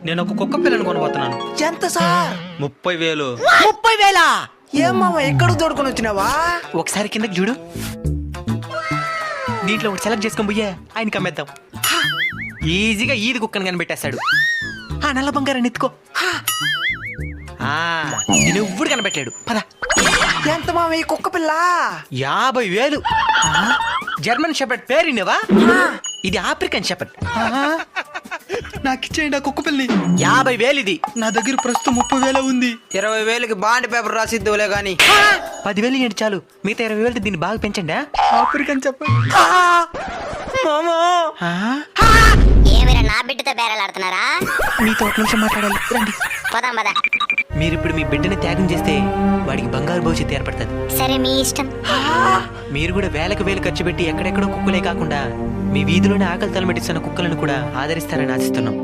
నేను ఒక కుక్క పిల్లని కొనబోతున్నాను. ఎంత సార్? 30,000. 30,000? ఏం మామ ఎక్కడ దొడుకొని వచ్చినావా? ఒకసారి కిందకి చూడు. దీంట్లో ఒకటి సెలెక్ట్ చేసుకొని పోయా ఆయనకి అమ్మేద్దాం. ఈజీగా ఈది కుక్కని కనిపెట్టేస్తాడు. ఆ నల్ల బంగారాన్ని ఎత్తుకో. నేను ఎవ్వడు కనిపెట్టాడు. పద. ఎంత మామ ఈ కుక్క పిల్ల? 50,000. జర్మన్ షెపర్డ్ పేరు విన్నావా? ఇది ఆఫ్రికన్ షెపర్డ్. నాకు ఇచ్చేయండి ఆ కుక్క పిల్లని. 50,000 ఇది. నా దగ్గర ప్రస్తుతం 30,000 ఉంది. 20,000కి బాండ్ పేపర్ రాసిద్దులే గాని. 10,000 ఏంటి చాలు. మిగతా 20,000 దీన్ని బాగా పెంచండి. ఆఫ్రికన్ చెప్పండి. ఏమైనా నా బిడ్డతో బేరాలాడుతున్నారా? మీతో ఒక నిమిషం మాట్లాడాలి, రండి. పోదాం పద. మీరిప్పుడు మీ బిడ్డని త్యాగం చేస్తే వాడికి బంగారు భవిష్యత్తు ఏర్పడుతుంది. సరే మీ ఇష్టం. మీరు కూడా వేలకు వేలు ఖర్చు పెట్టి ఎక్కడెక్కడో కుక్కలే కాకుండా మీ వీధిలోనే ఆకలి తలమెట్టిస్తున్న కుక్కలను కూడా ఆదరిస్తారని ఆశిస్తున్నాం.